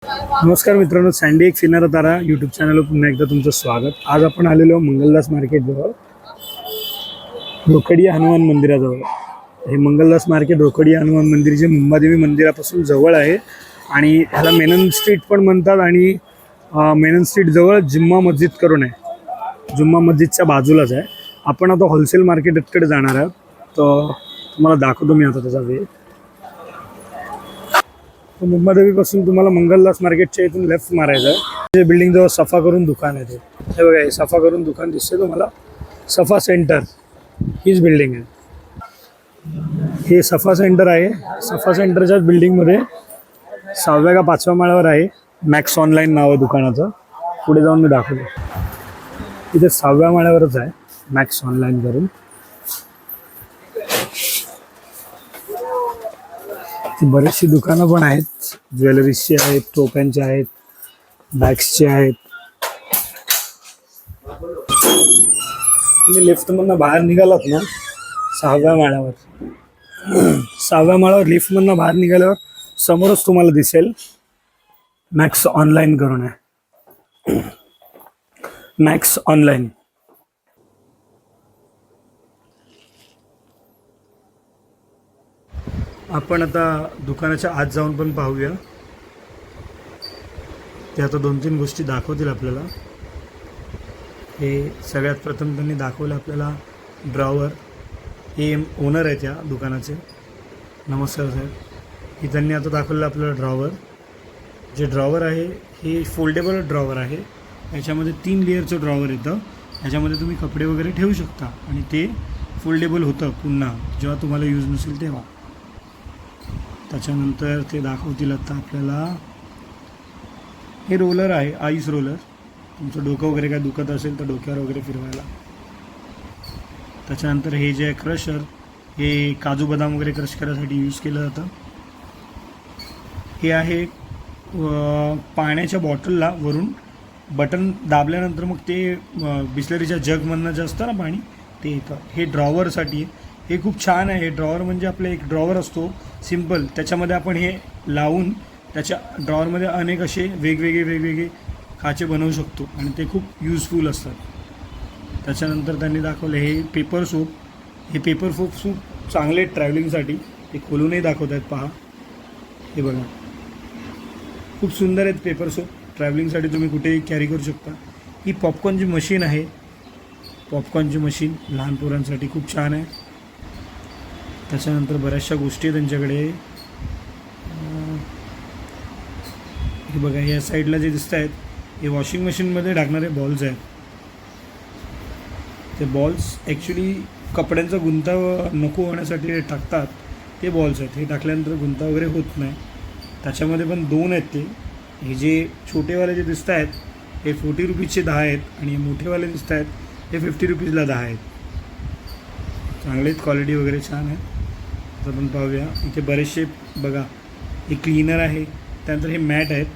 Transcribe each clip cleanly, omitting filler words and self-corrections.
नमस्कार मित्रांनो, सँडी एक फिरणारा तारा यूट्यूब चॅनलवर पुन्हा एकदा तुमचं स्वागत. आज आपण आलेलो मंगलदास मार्केटजवळ, रोकडिया हनुमान मंदिराजवळ. हे मंगलदास मार्केट रोकडिया हनुमान मंदिर जे मुंबादेवी मंदिरापासून जवळ आहे आणि ह्याला मेनन स्ट्रीट पण म्हणतात. आणि मेनन स्ट्रीट जवळ जुम्मा मस्जिद करून आहे, जुम्मा मस्जिदच्या बाजूलाच आहे. आपण आता होलसेल मार्केटकडे जाणार आहोत, तर तुम्हाला दाखवतो मी आता त्याचा वेळ. मुंबादेवीपासून तुम्हाला मंगलदास मार्केटच्या इथून लेफ्ट मारायचं आहे. बिल्डिंग जवळ सफा करून दुकान आहे. हे बघा, हे सफा करून दुकान दिसते तुम्हाला, सफा सेंटर हीच बिल्डिंग आहे. हे सफा सेंटर आहे. सफा सेंटरच्याच बिल्डिंगमध्ये 6व्या का 5व्या माळ्यावर आहे. मॅक्स ऑनलाईन नाव आहे दुकानाचं. पुढे जाऊन मी दाखवतो. इथे 6व्या माळ्यावरच आहे मॅक्स ऑनलाईन करून. बरीचशी दुकानं पण आहेत, ज्वेलरीजची आहेत, टोप्यांचे आहेत, बॅग्सचे आहेत. तुम्ही लिफ्टमधनं बाहेर निघालात ना, 6व्या माळ्यावर लिफ्टमधनं बाहेर निघाल्यावर समोरच तुम्हाला दिसेल मॅक्स ऑनलाईन करून आहे. Max online. आपण आता दुकानाच्या आत जाऊन पण पाहूया. ते आता 2-3 गोष्टी दाखवतील आपल्याला. हे सगळ्यात प्रथम त्यांनी दाखवलं आपल्याला ड्रॉवर. हे ओनर आहे त्या दुकानाचे. नमस्कार साहेब. हे त्यांनी आता दाखवलं आपल्याला ड्रॉवर. जे ड्रॉवर आहे हे फोल्डेबल ड्रॉवर आहे. याच्यामध्ये 3 लेअरचं ड्रॉवर येतं. याच्यामध्ये तुम्ही कपडे वगैरे ठेवू शकता आणि ते फोल्डेबल होतं पुन्हा जेव्हा तुम्हाला यूज नसेल तेव्हा. त्याच्यानंतर ते दाखवतील आता आपल्याला. हे रोलर आहे, आईस रोलर. तुमचं डोकं वगैरे काय दुखत असेल तर डोक्यावर वगैरे फिरवायला. त्याच्यानंतर हे जे आहे क्रशर, हे काजू बदाम वगैरे क्रश करायसाठी यूज केलं जातं. हे आहे पाण्याच्या बॉटलला वरून बटन दाबल्यानंतर मग ते बिस्लरीच्या जगमधनं जे असतं ना पाणी ते येतं. हे ड्रॉवरसाठी आहे. हे खूप छान आहे. हे ड्रॉवर म्हणजे आपलं एक ड्रॉवर असतो सिम्पल, त्याच्यामध्ये आपण हे लावून त्याच्या ड्रॉवरमध्ये अनेक असे वेगवेगळे खाचे बनवू शकतो आणि ते खूप यूजफुल असतात. त्याच्यानंतर त्यांनी दाखवलं हे पेपर सोप. हे पेपर सोप चांगले ट्रॅव्हलिंगसाठी. ते खोलूनही दाखवत आहेत, पहा. हे बघा, खूप सुंदर आहेत पेपर सोप. ट्रॅव्हलिंगसाठी तुम्ही कुठेही कॅरी करू शकता. ही पॉपकॉर्नची मशीन आहे. पॉपकॉर्नची मशीन लहान पोरांसाठी खूप छान आहे. त्याच्यानंतर बऱ्याचशा गोष्टी आहेत त्यांच्याकडे. हे बघा, या साईडला जे दिसत आहेत हे वॉशिंग मशीनमध्ये टाकणारे बॉल्स आहेत. ते बॉल्स ॲक्च्युली कपड्यांचा गुंता नको होण्यासाठी टाकतात ते बॉल्स आहेत. हे टाकल्यानंतर गुंता वगैरे होत नाही. त्याच्यामध्ये पण 2 आहेत ते. हे जे छोटेवाले जे दिसत आहेत हे 40 रुपीजचे 10 आहेत आणि मोठेवाले दिसत आहेत हे 50 रुपीजला 10 आहेत. चांगले क्वालिटी वगैरे छान आहे. आता आपण पाहूया. इथे बरेचसे बघा, हे क्लीनर आहे. त्यानंतर हे मॅट आहेत.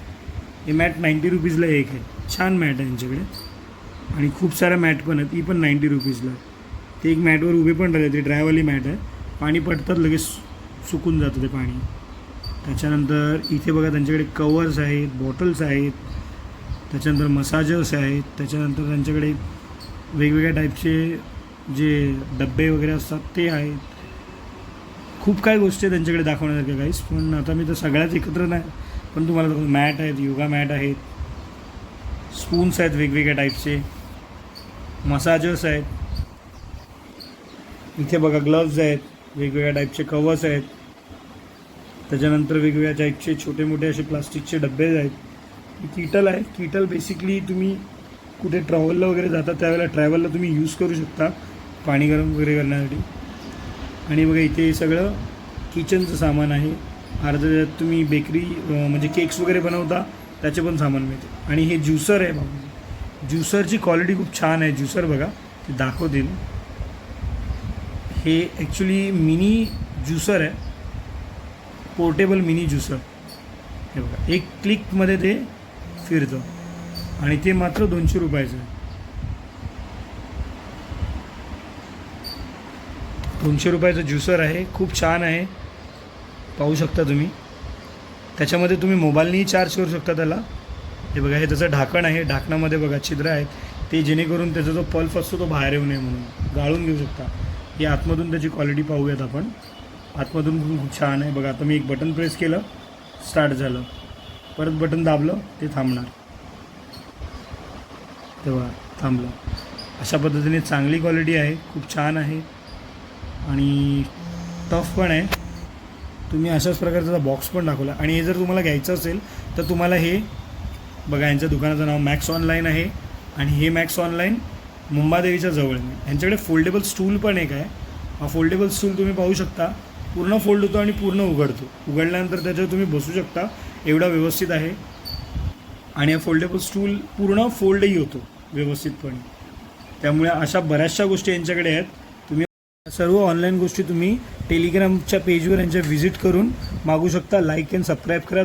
हे मॅट 90 रुपीजला एक आहे. छान मॅट आहे त्यांच्याकडे आणि खूप साऱ्या मॅट पण आहेत. ही पण 90 रुपीजला. ते एक मॅटवर उभे पण राहिले. ते ड्रायवाली मॅट आहे. पाणी पडतात लगेच सुकून जातं ते पाणी. त्याच्यानंतर इथे बघा त्यांच्याकडे कवर्स आहेत, बॉटल्स आहेत. त्याच्यानंतर मसाजर्स आहेत. त्याच्यानंतर त्यांच्याकडे वेगवेगळ्या टाईपचे जे डब्बे वगैरे असतात ते आहेत. खूप काही गोष्टी त्यांच्याकडे दाखवण्यासारख्या काहीच. पण आता मी तर सगळ्याच एकत्र नाही, पण तुम्हाला दाखवतो. मॅट आहेत, योगा मॅट आहेत, स्पून्स आहेत वेगवेगळ्या टाईपचे, मसाजर्स आहेत. इथे बघा ग्लव्ज आहेत, वेगवेगळ्या टाईपचे कवर्स आहेत. त्याच्यानंतर वेगवेगळ्या टाईपचे छोटे मोठे असे प्लास्टिकचे डब्बे आहेत. ही किटल आहे. किटल बेसिकली तुम्ही कुठे ट्रॅव्हलला वगैरे जाता त्यावेळेला ट्रॅव्हलला तुम्ही यूज करू शकता पाणी गरम वगैरे करण्यासाठी. आणि बघा इथे सगळं किचनचं सामान आहे. अर्धं तुम्ही बेकरी म्हणजे केक्स वगैरे बनवता त्याचे पण सामान मिळते. आणि हे ज्युसर आहे बघा. ज्युसरची क्वालिटी खूप छान आहे. ज्युसर बघा, ते दाखवतील. हे ॲक्च्युली मिनी ज्युसर आहे, पोर्टेबल मिनी ज्युसर. हे बघा, एक क्लिकमध्ये ते फिरतं आणि ते मात्र 200 रुपयाचं आहे. 200 रुपयाचं ज्युसर आहे. खूप छान आहे, पाहू शकता तुम्ही. त्याच्यामध्ये तुम्ही मोबाईलनेही चार्ज करू शकता त्याला. हे बघा, हे त्याचं ढाकण आहे. ढाकणामध्ये बघा छिद्र आहेत, ते जेणेकरून त्याचा जो पल्प असतो तो बाहेर येऊ नये म्हणून गाळून घेऊ शकता. ही आतमधून त्याची क्वालिटी पाहूयात आपण. आतमधून पण खूप छान आहे. बघा, आता मी एक बटन प्रेस केलं, स्टार्ट झालं. परत बटन दाबलं, ते थांबणार. तेव्हा थांबलं. अशा पद्धतीने चांगली क्वालिटी आहे, खूप छान आहे आणि टफ पण आहे. तुम्ही अशाच प्रकारचा बॉक्स पण दाखवला. आणि हे जर तुम्हाला घ्यायचं असेल तर तुम्हाला हे बघा, यांच्या दुकानाचं नाव मॅक्स ऑनलाईन आहे आणि हे मॅक्स ऑनलाईन मुंबादेवीच्या जवळ आहे. यांच्याकडे फोल्डेबल स्टूल पण एक आहे. हा फोल्डेबल स्टूल तुम्ही पाहू शकता, पूर्ण फोल्ड होतो आणि पूर्ण उघडतो. उघडल्यानंतर त्याच्यावर तुम्ही बसू शकता, एवढा व्यवस्थित आहे. आणि हा फोल्डेबल स्टूल पूर्ण फोल्डही होतो व्यवस्थितपणे. त्यामुळे अशा बऱ्याचशा गोष्टी यांच्याकडे आहेत. तुम्ही सर्व ऑनलाईन गोष्टी तुम्ही टेलिग्रामच्या पेजवर यांच्या व्हिजिट करून मागू शकता. लाईक अँड सबस्क्राईब करा.